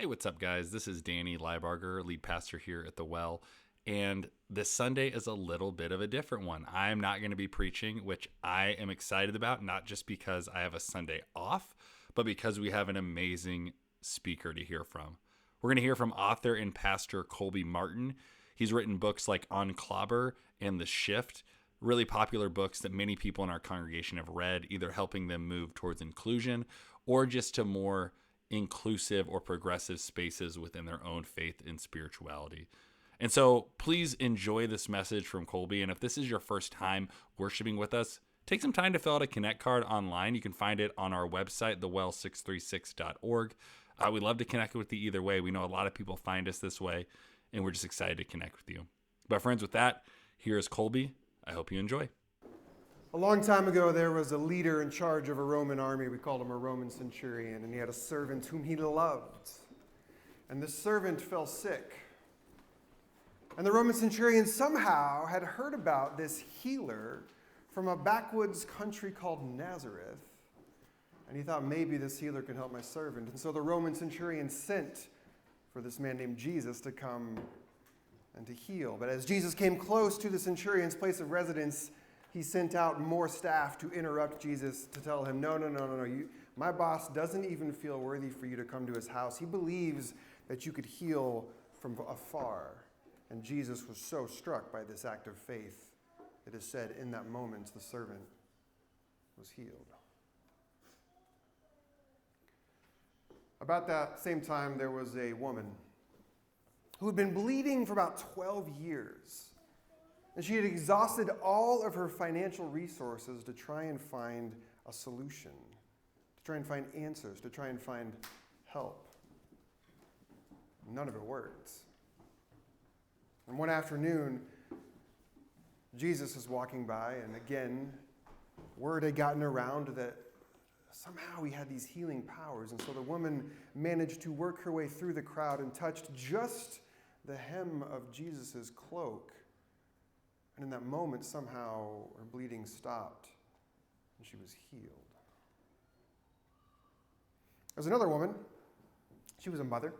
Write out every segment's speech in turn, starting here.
what's up, guys? This is Danny Leibarger, lead pastor here at The Well, and this Sunday is a little bit of a different one. I'm not going to be preaching, which I am excited about, not just because I have a Sunday off, but because we have an amazing speaker to hear from. We're going to hear from author and pastor Colby Martin. He's written books like On Clobber and The Shift, really popular books that many people in our congregation have read, either helping them move towards inclusion or just to more inclusive or progressive spaces within their own faith and spirituality. And so please enjoy this message from Colby. And if this is your first time worshiping with us, take some time to fill out a Connect card online. You can find it on our website, thewell636.org. We'd love to connect with you either way. We know a lot of people find us this way, and we're just excited to connect with you. But friends, with that, here is Colby. I hope you enjoy. A long time ago, there was a leader in charge of a Roman army. We called him a Roman centurion, and he had a servant whom he loved. And the servant fell sick. And the Roman centurion somehow had heard about this healer from a backwoods country called Nazareth. And he thought, maybe this healer can help my servant. And so the Roman centurion sent for this man named Jesus to come and to heal. But as Jesus came close to the centurion's place of residence, he sent out more staff to interrupt Jesus, to tell him, no. My boss doesn't even feel worthy for you to come to his house. He believes that you could heal from afar. And Jesus was so struck by this act of faith, it is said in that moment the servant was healed. About that same time, there was a woman who had been bleeding for about 12 years. And she had exhausted all of her financial resources to try and find a solution, to try and find answers, to try and find help. None of it worked. And one afternoon, Jesus was walking by, and again, word had gotten around that somehow he had these healing powers. And so the woman managed to work her way through the crowd and touched just the hem of Jesus' cloak. And in that moment, somehow, her bleeding stopped, and she was healed. There's another woman. She was a mother,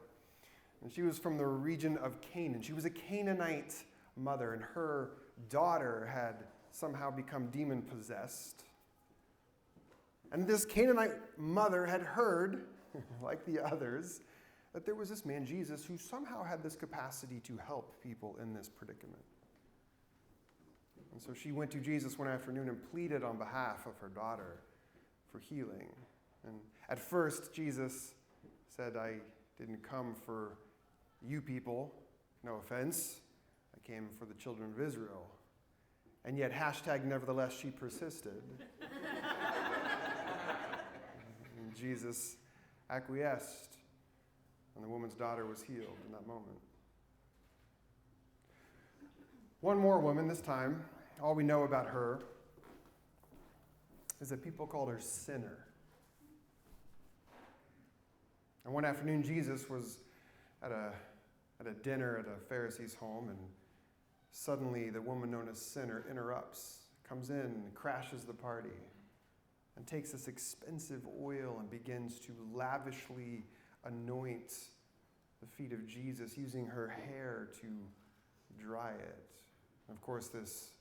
and she was from the region of Canaan. She was a Canaanite mother, and her daughter had somehow become demon-possessed. And this Canaanite mother had heard, like the others, that there was this man, Jesus, who somehow had this capacity to help people in this predicament. And so she went to Jesus one afternoon and pleaded on behalf of her daughter for healing. And at first, Jesus said, I didn't come for you people, no offense. I came for the children of Israel. And yet, nevertheless, she persisted. And Jesus acquiesced, and the woman's daughter was healed in that moment. One more woman, this time. All we know about her is that people called her sinner. And one afternoon, Jesus was at a dinner at a Pharisee's home, and suddenly the woman known as Sinner interrupts, comes in, and crashes the party, and takes this expensive oil and begins to lavishly anoint the feet of Jesus, using her hair to dry it. And of course, this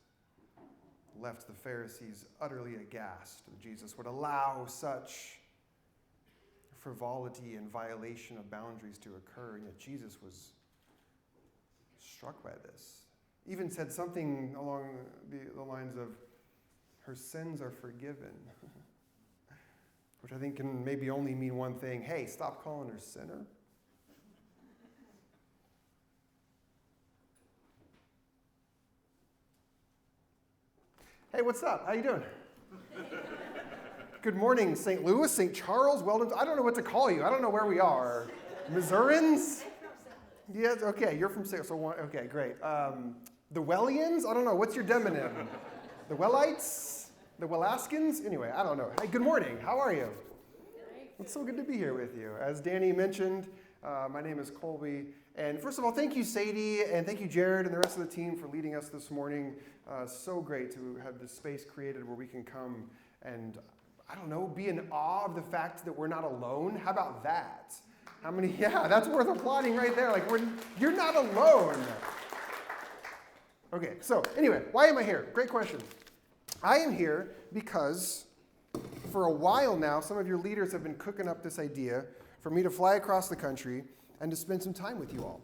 left the Pharisees utterly aghast that Jesus would allow such frivolity and violation of boundaries to occur, and yet Jesus was struck by this. Even said something along the lines of, her sins are forgiven, which I think can maybe only mean one thing. Hey, stop calling her sinner. Hey, what's up? How you doing? Good morning, St. Louis, St.Charles, Weldon. I don't know what to call you. I don't know where we are. Missourians? Yes, okay, you're from St. So okay, great. The Wellians? I don't know. What's your demonym? The Wellites? The Welaskins? Anyway, I don't know. Hey, good morning. How are you? It's so good to be here with you. As Danny mentioned, my name is Colby. And first of all, thank you, Sadie, and thank you, Jared, and the rest of the team for leading us this morning. So great to have this space created where we can come and, I don't know, be in awe of the fact that we're not alone. How about that? How many? Yeah, that's worth applauding right there. Like, you're not alone. Okay, so anyway, why am I here? Great question. I am here because for a while now, some of your leaders have been cooking up this idea for me to fly across the country and to spend some time with you all.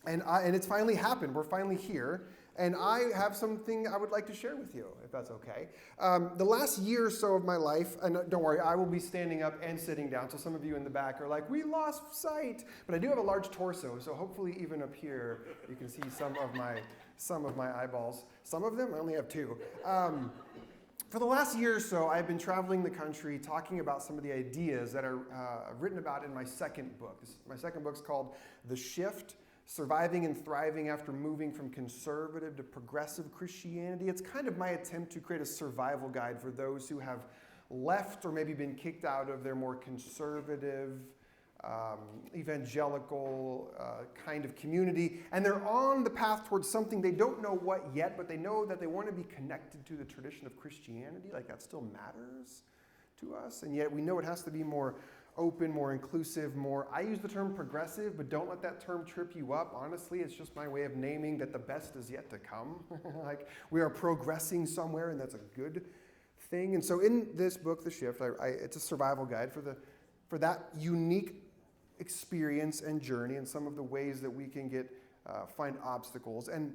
Yes. And it's finally happened. We're finally here. And I have something I would like to share with you, if that's okay. The last year or so of my life, and don't worry, I will be standing up and sitting down, so some of you in the back are like, we lost sight. But I do have a large torso, so hopefully even up here, you can see some of my eyeballs. Some of them? I only have two. For the last year or so, I've been traveling the country talking about some of the ideas that are written about in my second book. My second book is called The Shift, Surviving and Thriving After Moving from Conservative to Progressive Christianity. It's kind of my attempt to create a survival guide for those who have left or maybe been kicked out of their more conservative, evangelical kind of community, and they're on the path towards something they don't know what yet, but they know that they want to be connected to the tradition of Christianity, like that still matters to us, and yet we know it has to be more open, more inclusive, more, I use the term progressive, but don't let that term trip you up. Honestly, it's just my way of naming that the best is yet to come. Like, we are progressing somewhere, and that's a good thing. And so in this book, The Shift, it's a survival guide for that unique experience and journey and some of the ways that we can find obstacles. And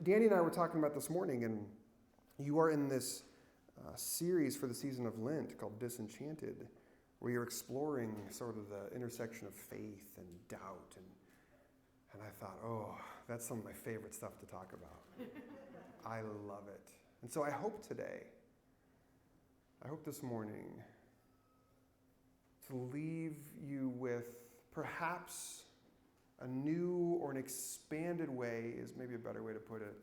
Danny and I were talking about this morning, and you are in this series for the season of Lent called Disenchanted, where you're exploring sort of the intersection of faith and doubt. And I thought, oh, that's some of my favorite stuff to talk about. I love it. And so I hope this morning, to leave you with perhaps a new or an expanded way, is maybe a better way to put it,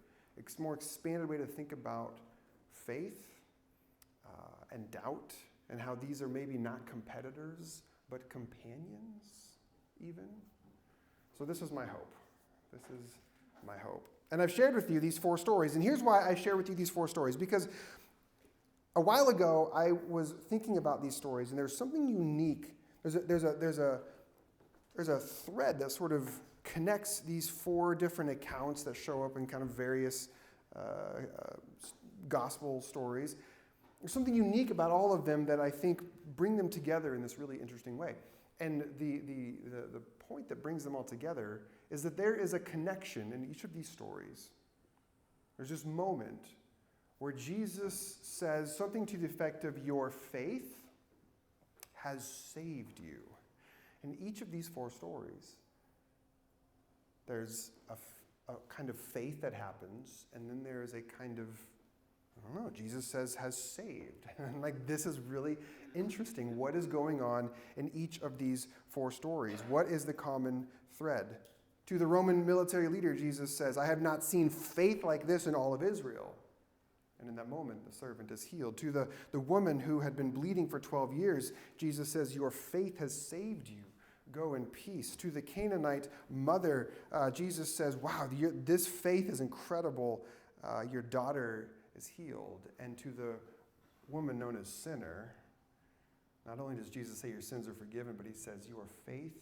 more expanded way to think about faith and doubt, and how these are maybe not competitors, but companions even. So this is my hope. This is my hope. And I've shared with you these 4 stories, and here's why I share with you these 4 stories, because a while ago I was thinking about these stories, and there's something unique. There's a thread that sort of connects these 4 different accounts that show up in kind of various gospel stories. There's something unique about all of them that I think bring them together in this really interesting way. And the point that brings them all together is that there is a connection in each of these stories. There's this moment where Jesus says something to the effect of, your faith has saved you. In each of these 4 stories, there's a kind of faith that happens, and then there is a kind of, I don't know, Jesus says has saved. And like, this is really interesting. What is going on in each of these 4 stories? What is the common thread? To the Roman military leader, Jesus says, I have not seen faith like this in all of Israel. And in that moment, the servant is healed. To the woman who had been bleeding for 12 years, Jesus says, your faith has saved you. Go in peace. To the Canaanite mother, Jesus says, wow, this faith is incredible. Your daughter is healed. And to the woman known as sinner, not only does Jesus say your sins are forgiven, but he says your faith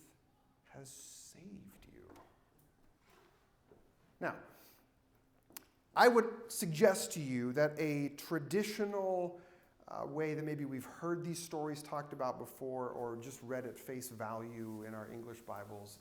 has saved you. Now, I would suggest to you that a traditional way that maybe we've heard these stories talked about before or just read at face value in our English Bibles,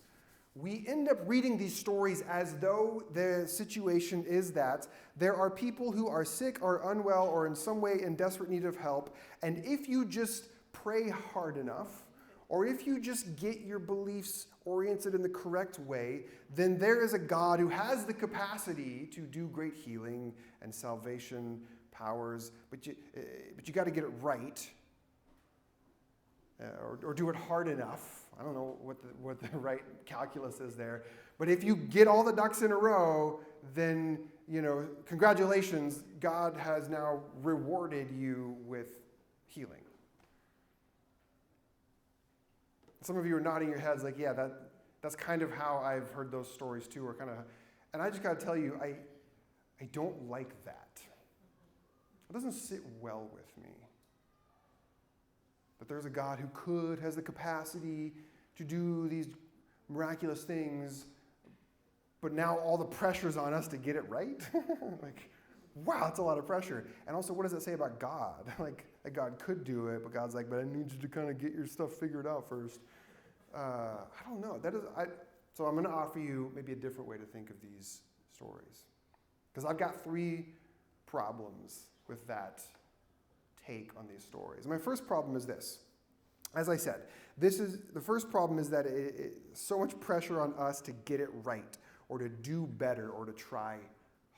we end up reading these stories as though the situation is that there are people who are sick or unwell or in some way in desperate need of help, and if you just pray hard enough, or if you just get your beliefs oriented in the correct way, then there is a God who has the capacity to do great healing and salvation powers, but you got to get it right, or do it hard enough. I don't know what the right calculus is there, but if you get all the ducks in a row, then congratulations, God has now rewarded you with healing. Some of you are nodding your heads like, yeah, that's kind of how I've heard those stories too, and I just got to tell you, I don't like that. It doesn't sit well with me. That there's a God who has the capacity to do these miraculous things, but now all the pressure's on us to get it right? Like, wow, that's a lot of pressure. And also, what does it say about God? Like, that God could do it, but God's like, but I need you to kind of get your stuff figured out first. I don't know. So I'm going to offer you maybe a different way to think of these stories. Because I've got 3 problems with that take on these stories. My first problem is this. As I said, the first problem is that so much pressure on us to get it right, or to do better, or to try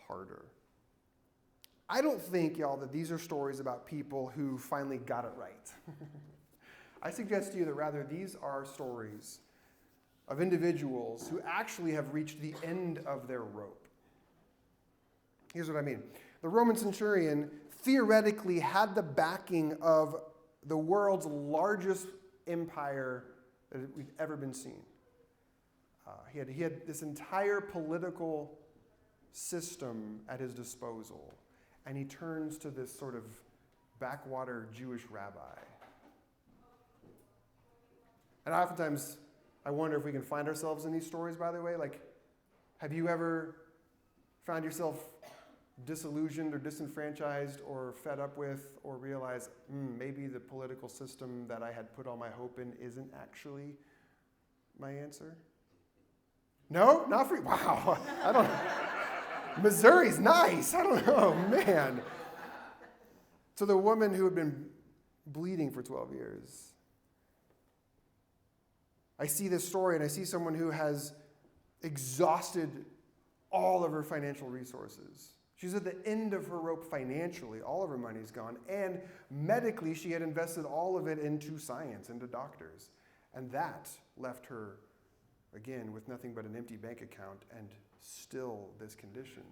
harder. I don't think, y'all, that these are stories about people who finally got it right. I suggest to you that rather these are stories of individuals who actually have reached the end of their rope. Here's what I mean. The Roman centurion theoretically had the backing of the world's largest empire that we've ever been seen. He had this entire political system at his disposal, and he turns to this sort of backwater Jewish rabbi. And oftentimes, I wonder if we can find ourselves in these stories, by the way. Like, have you ever found yourself disillusioned or disenfranchised or fed up with or realized maybe the political system that I had put all my hope in isn't actually my answer? No? Not for you? Wow. I don't know. Missouri's nice. I don't know, man. So the woman who had been bleeding for 12 years. I see this story and I see someone who has exhausted all of her financial resources. She's at the end of her rope financially. All of her money's gone. And medically, she had invested all of it into science, into doctors. And that left her, again, with nothing but an empty bank account and still this condition.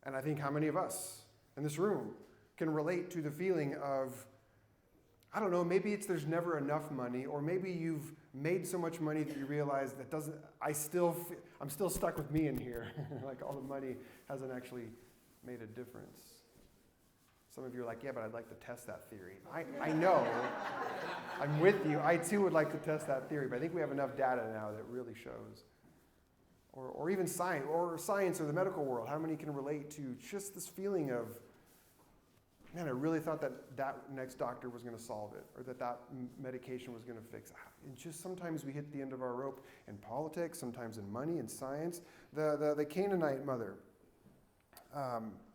And I think how many of us in this room can relate to the feeling of, I don't know, maybe it's there's never enough money, or maybe you've made so much money that you realize that I'm still stuck with me in here. Like all the money hasn't actually made a difference. Some of you are like, yeah, but I'd like to test that theory. I know. I'm with you. I too would like to test that theory, but I think we have enough data now that really shows. Or even science or the medical world. How many can relate to just this feeling of, man, I really thought that next doctor was going to solve it, or that medication was going to fix it. And just sometimes we hit the end of our rope in politics, sometimes in money and science. The Canaanite mother,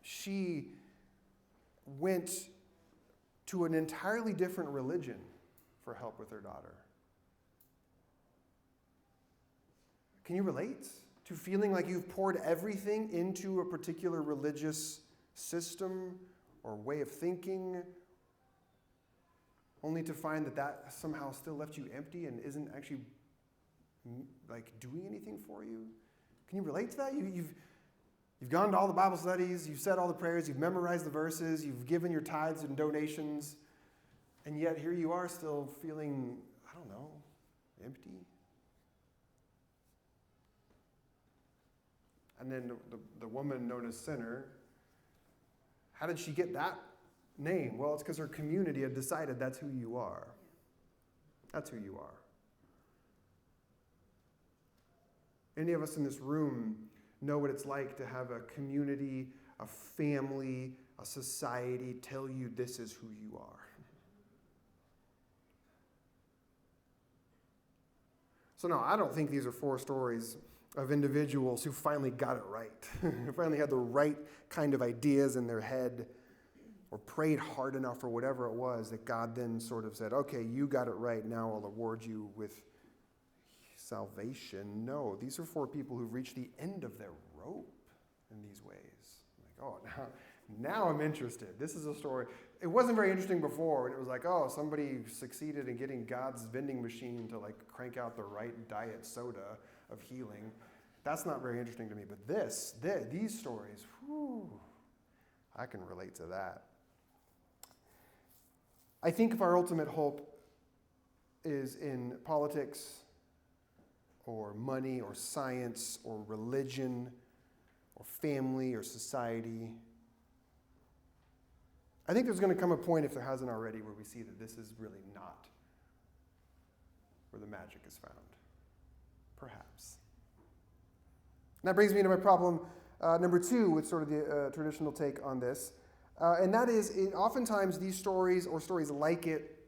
she went to an entirely different religion for help with her daughter. Can you relate to feeling like you've poured everything into a particular religious system or way of thinking, only to find that somehow still left you empty and isn't actually like doing anything for you? Can you relate to that? You've gone to all the Bible studies, you've said all the prayers, you've memorized the verses, you've given your tithes and donations, and yet here you are still feeling, I don't know, empty. And then the woman known as Sinner, how did she get that name? Well, it's because her community had decided that's who you are. That's who you are. Any of us in this room know what it's like to have a community, a family, a society tell you this is who you are. So no, I don't think these are 4 stories of individuals who finally got it right, who finally had the right kind of ideas in their head, or prayed hard enough or whatever it was that God then sort of said, okay, you got it right, now I'll award you with salvation. No, these are 4 people who've reached the end of their rope in these ways. Like, oh, now I'm interested. This is a story. It wasn't very interesting before. It was like, oh, somebody succeeded in getting God's vending machine to like crank out the right diet soda of healing. That's not very interesting to me. But these stories, whew, I can relate to that. I think if our ultimate hope is in politics or money or science or religion or family or society, I think there's going to come a point, if there hasn't already, where we see that this is really not where the magic is found. Perhaps. And that brings me to my problem number 2 with sort of the traditional take on this. And that is, oftentimes these stories or stories like it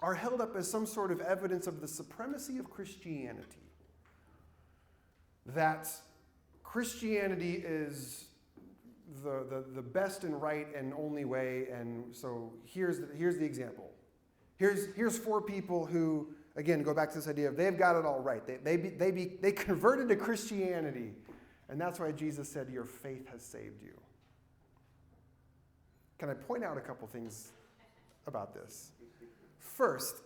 are held up as some sort of evidence of the supremacy of Christianity. That Christianity is the best and right and only way, and so here's the example. Here's 4 people who, again, go back to this idea of they've got it all right. They converted to Christianity, and that's why Jesus said, "Your faith has saved you." Can I point out a couple things about this? First,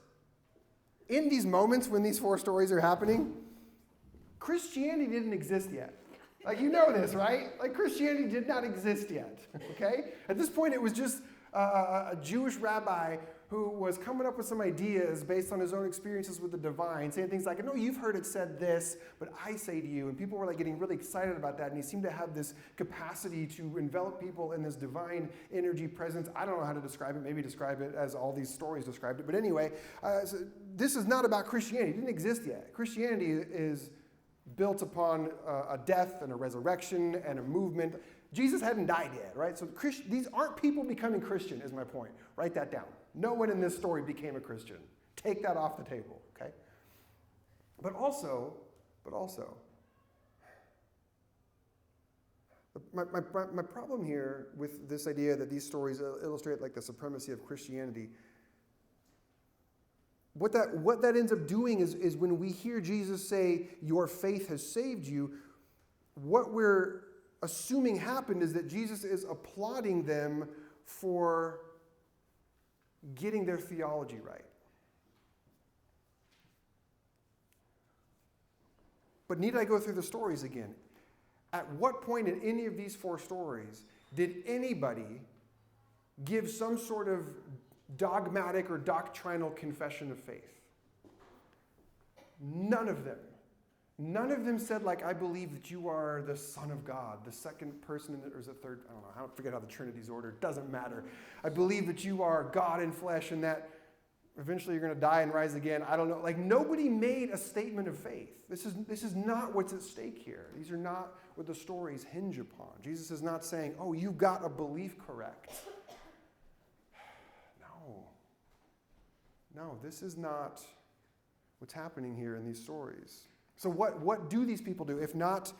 in these moments when these 4 stories are happening, Christianity didn't exist yet. Like, you know this, right? Like, Christianity did not exist yet, okay? At this point, it was just a Jewish rabbi who was coming up with some ideas based on his own experiences with the divine, saying things like, "No, you've heard it said this, but I say to you." And people were like getting really excited about that, and he seemed to have this capacity to envelop people in this divine energy presence. I don't know how to describe it. Maybe describe it as all these stories described it. But anyway, so this is not about Christianity. It didn't exist yet. Christianity is built upon a death and a resurrection and a movement. Jesus hadn't died yet, right? So these aren't people becoming Christian, is my point. Write that down. No one in this story became a Christian. Take that off the table, okay? But also, my problem here with this idea that these stories illustrate like the supremacy of Christianity, what that ends up doing is when we hear Jesus say, "Your faith has saved you," what we're assuming happened is that Jesus is applauding them for getting their theology right. But need I go through the stories again? At what point in any of these 4 stories did anybody give some sort of dogmatic or doctrinal confession of faith? None of them. None of them said, like, "I believe that you are the Son of God, the second person, or is it third? I don't know. I don't forget how the Trinity's ordered. It doesn't matter. I believe that you are God in flesh and that eventually you're going to die and rise again." I don't know. Like, nobody made a statement of faith. This is not what's at stake here. These are not what the stories hinge upon. Jesus is not saying, "Oh, you got a belief correct." No, this is not what's happening here in these stories. So what do these people do? If not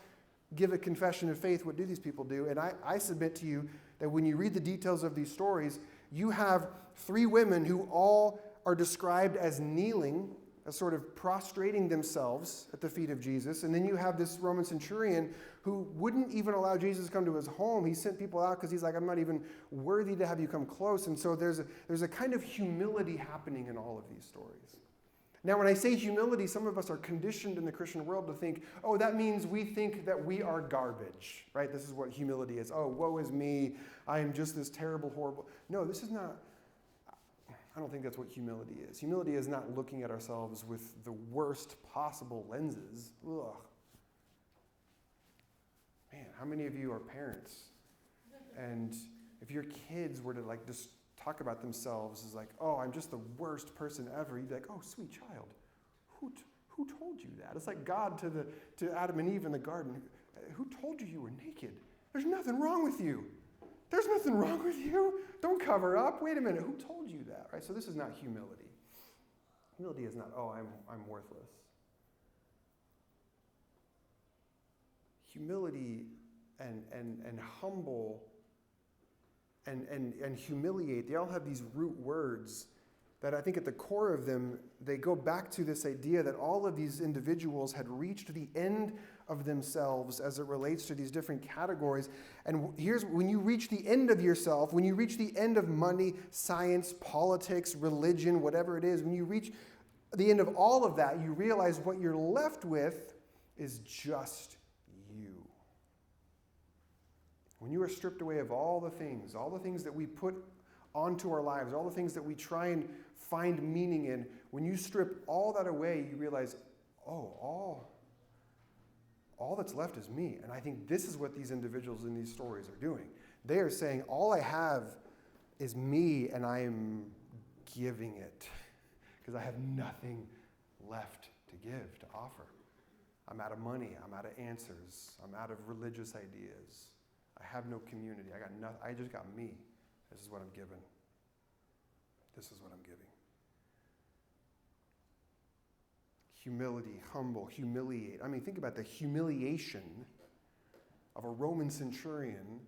give a confession of faith, what do these people do? And I submit to you that when you read the details of these stories, you have 3 women who all are described as kneeling, as sort of prostrating themselves at the feet of Jesus. And then you have this Roman centurion who wouldn't even allow Jesus to come to his home. He sent people out because he's like, "I'm not even worthy to have you come close." And so there's a kind of humility happening in all of these stories. Now, when I say humility, some of us are conditioned in the Christian world to think, "Oh, that means we think that we are garbage," right? This is what humility is. "Oh, woe is me. I am just this terrible, horrible." No, this is not. I don't think that's what humility is. Humility is not looking at ourselves with the worst possible lenses. Ugh. Man, how many of you are parents? And if your kids were to like just talk about themselves as like, "Oh, I'm just the worst person ever," you'd be like, "Oh, sweet child, who told you that?" It's like God to Adam and Eve in the garden. "Who told you were naked? There's nothing wrong with you. There's nothing wrong with you. Don't cover up. Wait a minute. Who told you that?" Right? So this is not humility. Humility is not, "Oh, I'm worthless." Humility and humble and humiliate, they all have these root words that I think at the core of them, they go back to this idea that all of these individuals had reached the end of themselves as it relates to these different categories. And here's when you reach the end of yourself, when you reach the end of money, science, politics, religion, whatever it is, when you reach the end of all of that, you realize what you're left with is just you. When you are stripped away of all the things that we put onto our lives, all the things that we try and find meaning in, when you strip all that away, you realize, "Oh, all that's left is me." And I think this is what these individuals in these stories are doing. They are saying, "All I have is me, and I am giving it because I have nothing left to give, to offer. I'm out of money. I'm out of answers. I'm out of religious ideas. I have no community. I got nothing. I just got me. This is what I'm giving. This is what I'm giving. Humility, humble, humiliate. I mean, think about the humiliation of a Roman centurion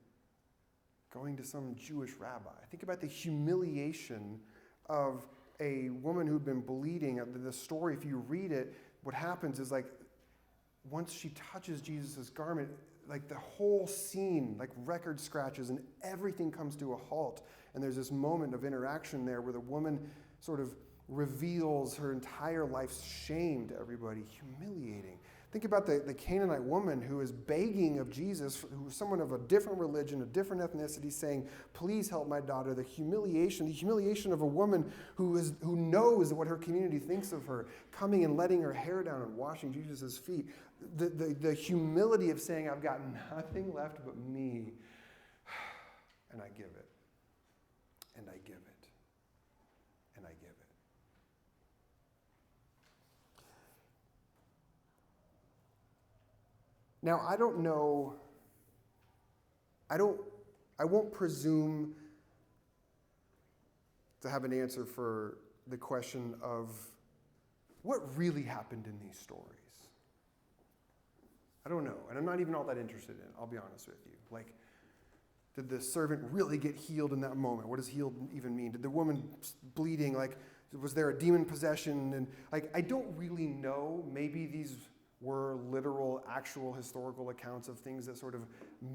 going to some Jewish rabbi. Think about the humiliation of a woman who'd been bleeding. The story, if you read it, what happens is like once she touches Jesus' garment, like the whole scene, like record scratches and everything comes to a halt. And there's this moment of interaction there where the woman sort of reveals her entire life's shame to everybody, humiliating. Think about the Canaanite woman who is begging of Jesus, who is someone of a different religion, a different ethnicity, saying, please help my daughter. The humiliation of a woman who knows what her community thinks of her, coming and letting her hair down and washing Jesus' feet. The humility of saying, I've got nothing left but me, and I give it, and I give it, and I give it. Now, I don't know, I won't presume to have an answer for the question of what really happened in these stories. I don't know, and I'm not even all that interested in it, I'll be honest with you. Like, did the servant really get healed in that moment? What does healed even mean? Did the woman bleeding, like, was there a demon possession? And like, I don't really know. Maybe these were literal, actual historical accounts of things that sort of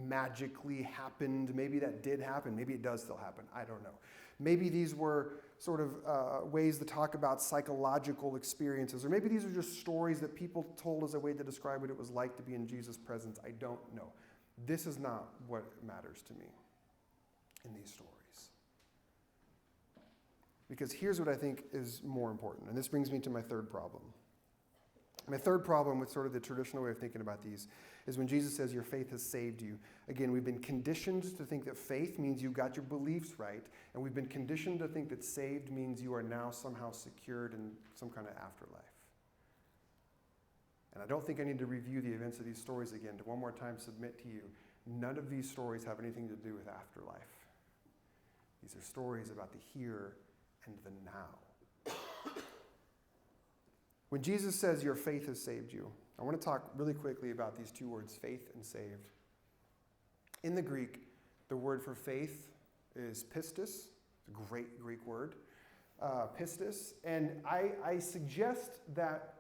magically happened. Maybe that did happen. Maybe it does still happen. I don't know. Maybe these were sort of ways to talk about psychological experiences, or maybe these are just stories that people told as a way to describe what it was like to be in Jesus' presence. I don't know. This is not what matters to me in these stories. Because here's what I think is more important, and this brings me to my third problem. My third problem with sort of the traditional way of thinking about these is when Jesus says your faith has saved you. Again, we've been conditioned to think that faith means you got your beliefs right, and we've been conditioned to think that saved means you are now somehow secured in some kind of afterlife. And I don't think I need to review the events of these stories again to one more time submit to you, none of these stories have anything to do with afterlife. These are stories about the here and the now. When Jesus says your faith has saved you, I want to talk really quickly about these two words, faith and saved. In the Greek, the word for faith is pistis, a great Greek word, pistis. And I suggest that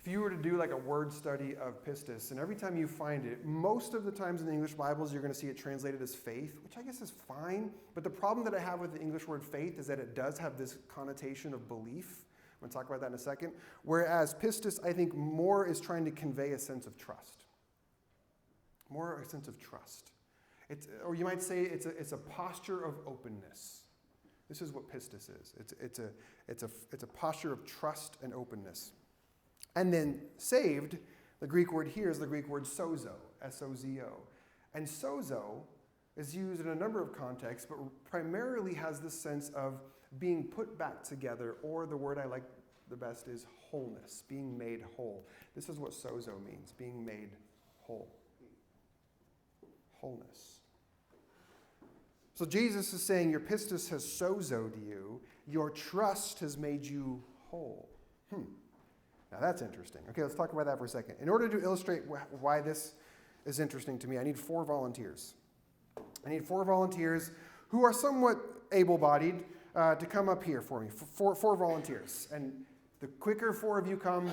if you were to do like a word study of pistis, and every time you find it, most of the times in the English Bibles, you're going to see it translated as faith, which I guess is fine. But the problem that I have with the English word faith is that it does have this connotation of belief. I'm going to talk about that in a second. Whereas pistis, I think, more is trying to convey a sense of trust. More a sense of trust. Or you might say it's a posture of openness. This is what pistis is. It's a posture of trust and openness. And then saved, the Greek word here is the Greek word sozo, S-O-Z-O. And sozo is used in a number of contexts, but primarily has this sense of being put back together, or the word I like the best is wholeness, being made whole. This is what sozo means, being made whole. Wholeness. So Jesus is saying your pistis has sozoed you, your trust has made you whole. Now that's interesting. Okay, let's talk about that for a second. In order to illustrate why this is interesting to me, I need 4 volunteers. I need 4 volunteers who are somewhat able-bodied to come up here for me. 4 volunteers. And the quicker 4 of you come,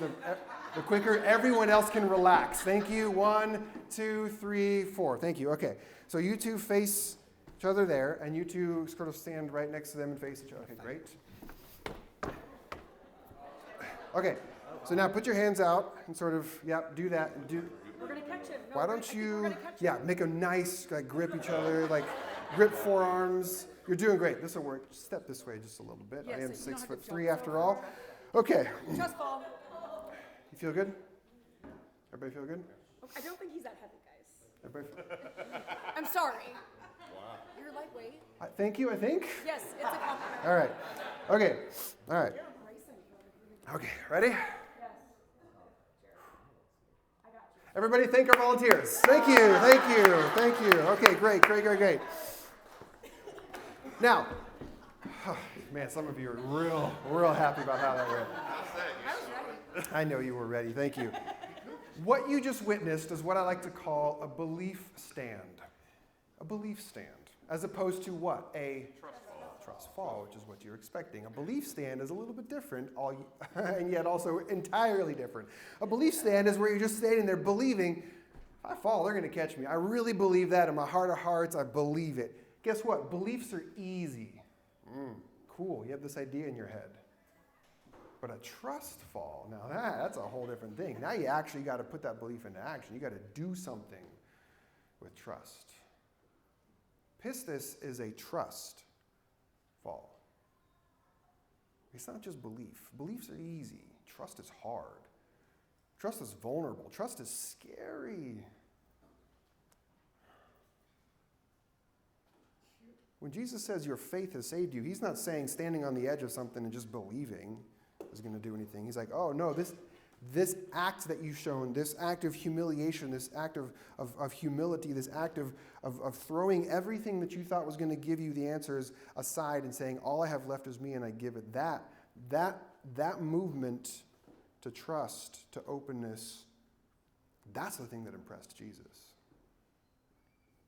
the quicker everyone else can relax. Thank you. 1, 2, 3, 4. Thank you. Okay. So you two face each other there, and you two sort of stand right next to them and face each other. Okay, great. Okay. So now put your hands out and sort of, do that. We're going to catch him. No, why don't you, make a nice, grip each other, grip forearms. You're doing great. This will work. Step this way just a little bit. Yes, I am 6'3" after all. Hard. Okay. Just fall. You feel good? Everybody feel good? I don't think he's that heavy, guys. Everybody I'm sorry. Wow. You're lightweight. thank you, I think. Yes, it's a compliment. All right. Okay. All right. Okay, ready? Yes. I got you. Everybody thank our volunteers. Thank you, thank you, thank you. Okay, great. Now, man, some of you are real happy about how that went. I was ready. I know you were ready, thank you. What you just witnessed is what I like to call a belief stand. A belief stand, as opposed to what? A trust fall, which is what you're expecting. A belief stand is a little bit different, and yet also entirely different. A belief stand is where you're just standing there believing, if I fall, they're going to catch me. I really believe that in my heart of hearts. I believe it. Guess what? Beliefs are easy. Cool. You have this idea in your head. But a trust fall, now that's a whole different thing. Now you actually got to put that belief into action. You got to do something with trust. Pistis is a trust fall. It's not just belief. Beliefs are easy. Trust is hard. Trust is vulnerable. Trust is scary. When Jesus says your faith has saved you, he's not saying standing on the edge of something and just believing is going to do anything. He's like, oh no, this act that you've shown, this act of humiliation, this act of humility, this act of throwing everything that you thought was going to give you the answers aside and saying, all I have left is me and I give it. That movement to trust, to openness, that's the thing that impressed Jesus.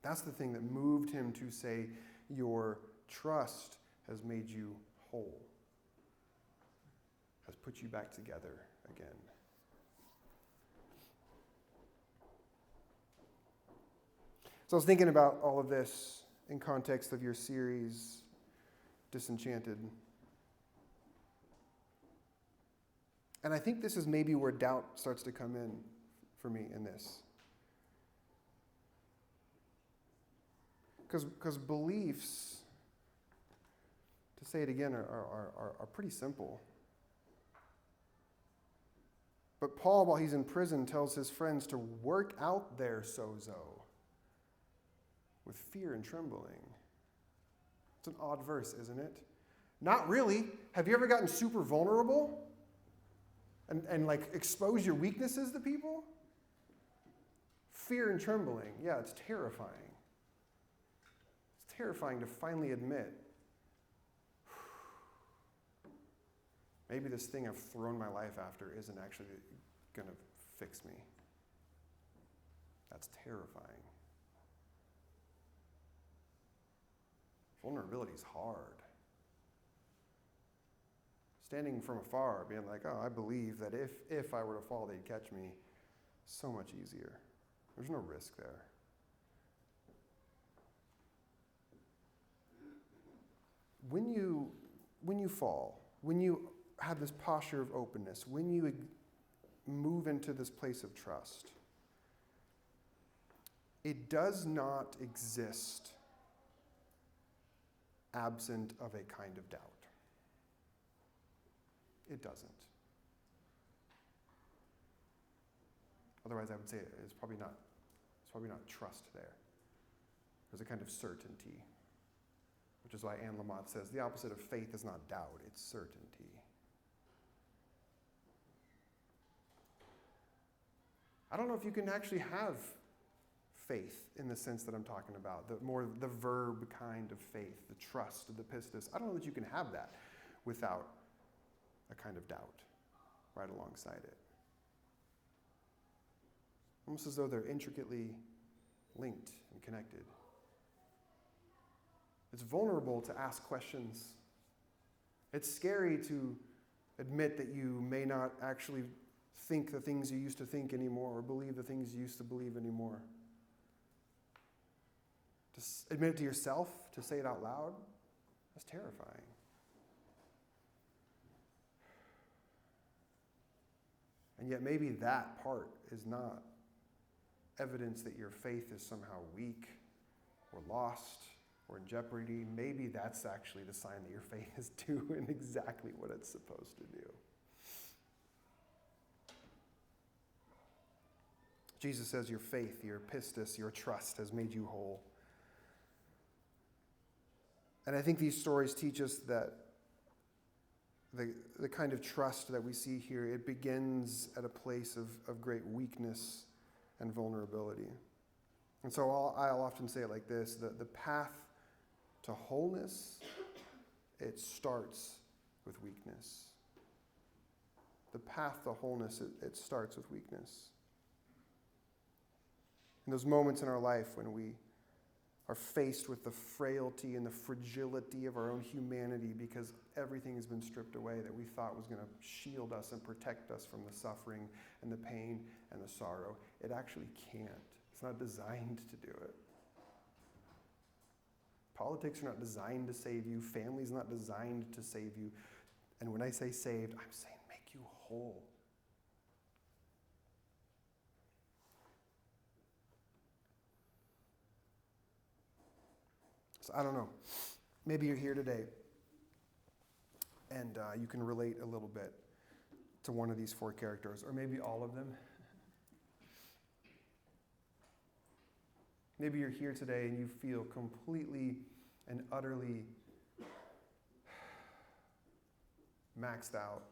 That's the thing that moved him to say, your trust has made you whole, has put you back together again. So I was thinking about all of this in context of your series, Disenchanted. And I think this is maybe where doubt starts to come in for me in this. Because beliefs, to say it again, are pretty simple. But Paul, while he's in prison, tells his friends to work out their sozo with fear and trembling. It's an odd verse, isn't it? Not really. Have you ever gotten super vulnerable and like expose your weaknesses to people? Fear and trembling. Yeah, it's terrifying. It's terrifying to finally admit, maybe this thing I've thrown my life after isn't actually going to fix me. That's terrifying. Vulnerability is hard. Standing from afar, being like, oh, I believe that if I were to fall, they'd catch me, so much easier. There's no risk there. When you fall, when you have this posture of openness, when you move into this place of trust, it does not exist absent of a kind of doubt. It doesn't. Otherwise, I would say it's probably not trust there. There's a kind of certainty, which is why Anne Lamott says the opposite of faith is not doubt, it's certainty. I don't know if you can actually have faith in the sense that I'm talking about, the verb kind of faith, the trust, the pistis. I don't know that you can have that without a kind of doubt right alongside it. Almost as though they're intricately linked and connected. It's vulnerable to ask questions. It's scary to admit that you may not actually think the things you used to think anymore or believe the things you used to believe anymore. To admit it to yourself, to say it out loud, that's terrifying. And yet maybe that part is not evidence that your faith is somehow weak or lost or in jeopardy. Maybe that's actually the sign that your faith is doing exactly what it's supposed to do. Jesus says your faith, your pistis, your trust has made you whole. And I think these stories teach us that the kind of trust that we see here, it begins at a place of great weakness and vulnerability. And so I'll often say it like this, the path to wholeness, it starts with weakness. The path to wholeness, it starts with weakness. In those moments in our life when we are faced with the frailty and the fragility of our own humanity because everything has been stripped away that we thought was going to shield us and protect us from the suffering and the pain and the sorrow, it actually can't. It's not designed to do it. Politics are not designed to save you. Family's not designed to save you. And when I say saved, I'm saying make you whole. So I don't know. Maybe you're here today and you can relate a little bit to one of these four characters, or maybe all of them. Maybe you're here today and you feel completely and utterly maxed out,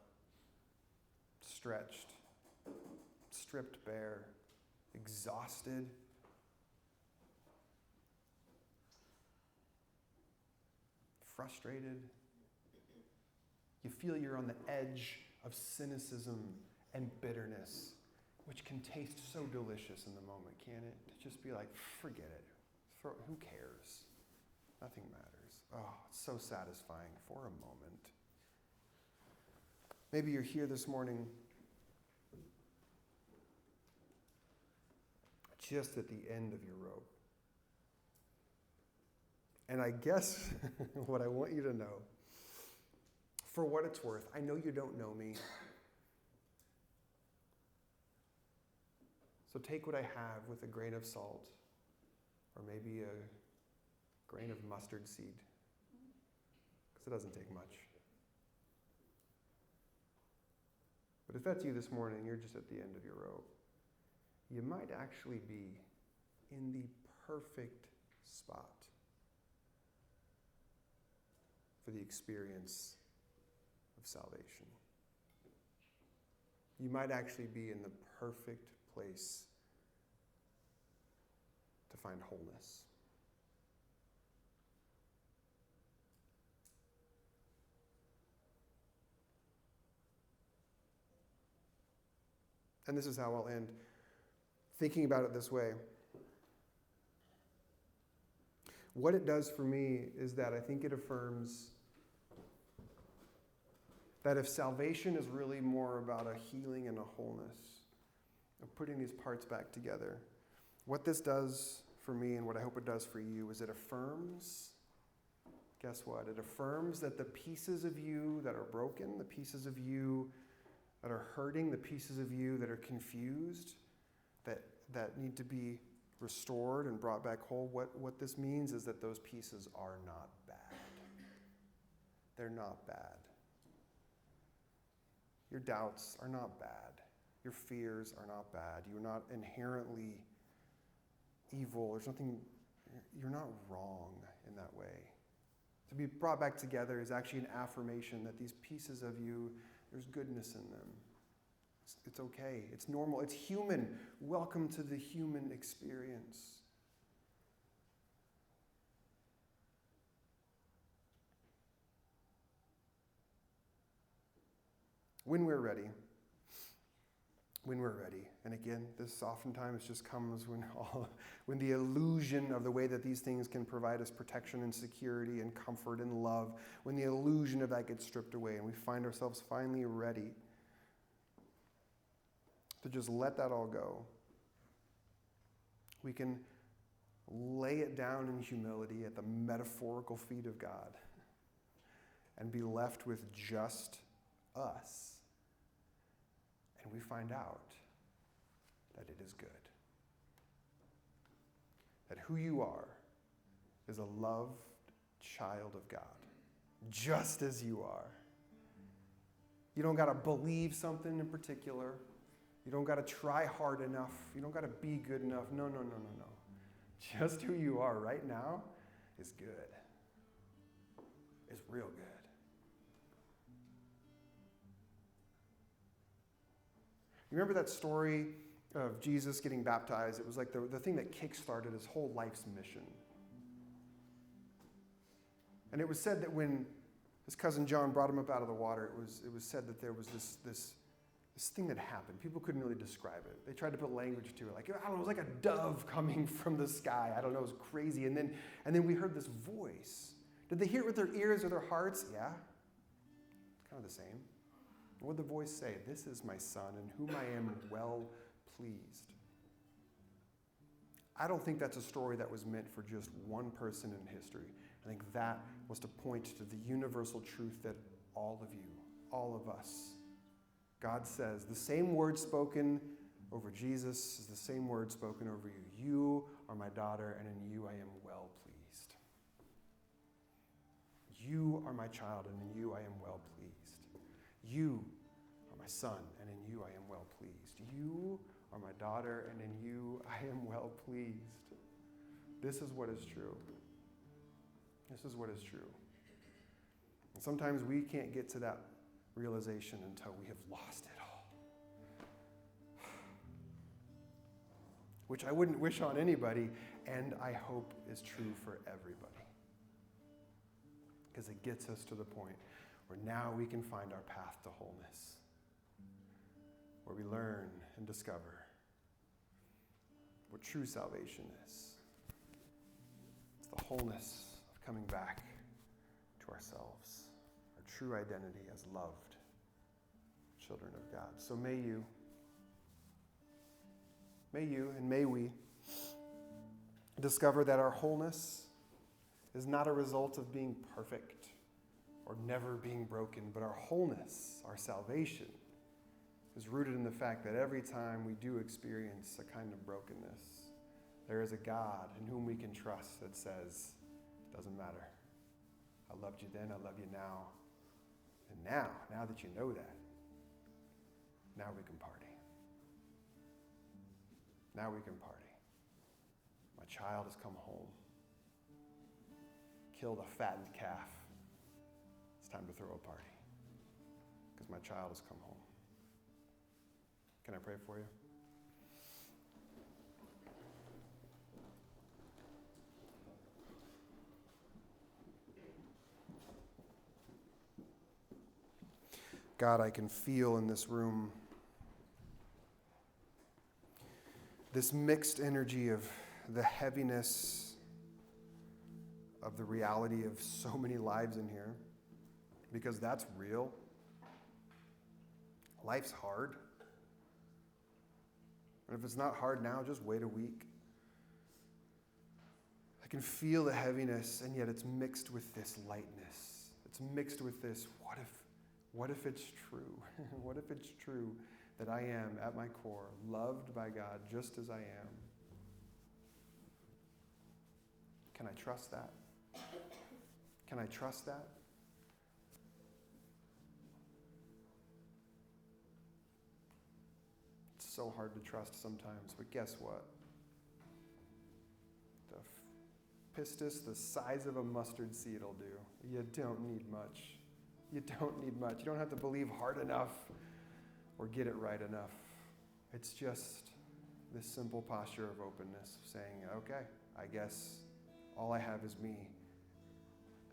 stretched, stripped bare, exhausted. Frustrated. You feel you're on the edge of cynicism and bitterness, which can taste so delicious in the moment, can't it? To just be like, forget it. Who cares? Nothing matters. Oh, it's so satisfying for a moment. Maybe you're here this morning just at the end of your rope. And I guess what I want you to know, for what it's worth, I know you don't know me. So take what I have with a grain of salt, or maybe a grain of mustard seed, because it doesn't take much. But if that's you this morning, you're just at the end of your rope, you might actually be in the perfect spot for the experience of salvation. You might actually be in the perfect place to find wholeness. And this is how I'll end. Thinking about it this way. What it does for me is that I think it affirms that if salvation is really more about a healing and a wholeness, of putting these parts back together, what this does for me and what I hope it does for you is it affirms, guess what? It affirms that the pieces of you that are broken, the pieces of you that are hurting, the pieces of you that are confused, that need to be restored and brought back whole, what this means is that those pieces are not bad. They're not bad. Your doubts are not bad. Your fears are not bad. You're not inherently evil. There's nothing, you're not wrong in that way. To be brought back together is actually an affirmation that these pieces of you, there's goodness in them. It's okay. It's normal. It's human. Welcome to the human experience. When we're ready, and again, this oftentimes just comes when the illusion of the way that these things can provide us protection and security and comfort and love, when the illusion of that gets stripped away and we find ourselves finally ready to just let that all go, we can lay it down in humility at the metaphorical feet of God and be left with just us. And we find out that it is good. That who you are is a loved child of God, just as you are. You don't got to believe something in particular. You don't got to try hard enough. You don't got to be good enough. No. Just who you are right now is good. It's real good. You remember that story of Jesus getting baptized? It was like the thing that kick-started his whole life's mission. And it was said that when his cousin John brought him up out of the water, it was said that there was this thing that happened. People couldn't really describe it. They tried to put language to it. Like, I don't know, it was like a dove coming from the sky. I don't know, it was crazy. And then we heard this voice. Did they hear it with their ears or their hearts? Yeah. It's kind of the same. What did the voice say? This is my son in whom I am well pleased. I don't think that's a story that was meant for just one person in history. I think that was to point to the universal truth that all of you, all of us, God says, the same word spoken over Jesus is the same word spoken over you. You are my daughter, and in you I am well pleased. You are my child, and in you I am well pleased. You are my son, and in you I am well pleased. You are my daughter, and in you I am well pleased. This is what is true. This is what is true. And sometimes we can't get to that realization until we have lost it all. Which I wouldn't wish on anybody, and I hope is true for everybody. Because it gets us to the point where now we can find our path to wholeness, where we learn and discover what true salvation is. It's the wholeness of coming back to ourselves, our true identity as loved children of God. So may you and may we discover that our wholeness is not a result of being perfect or never being broken, but our wholeness, our salvation, is rooted in the fact that every time we do experience a kind of brokenness, there is a God in whom we can trust that says, it doesn't matter. I loved you then, I love you now. And now that you know that, now we can party. Now we can party. My child has come home. Killed a fattened calf. It's time to throw a party because my child has come home. Can I pray for you? God, I can feel in this room this mixed energy of the heaviness of the reality of so many lives in here, because that's real. Life's hard. And if it's not hard now, just wait a week. I can feel the heaviness, and yet it's mixed with this lightness. It's mixed with this, what if it's true? What if it's true that I am, at my core, loved by God just as I am? Can I trust that? Can I trust that? It's so hard to trust sometimes, but guess what? The pistis the size of a mustard seed will do. You don't need much. You don't need much. You don't have to believe hard enough or get it right enough. It's just this simple posture of openness, of saying, okay, I guess all I have is me.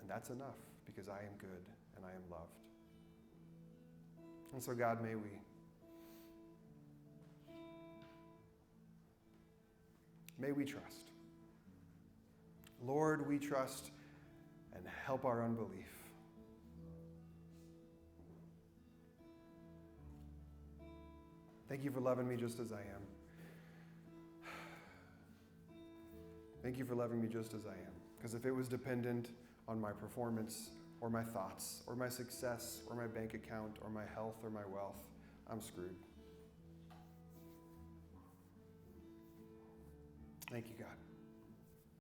And that's enough because I am good and I am loved. And so God, may we trust. Lord, we trust and help our unbelief. Thank you for loving me just as I am. Thank you for loving me just as I am. Because if it was dependent on my performance or my thoughts or my success or my bank account or my health or my wealth, I'm screwed. Thank you, God.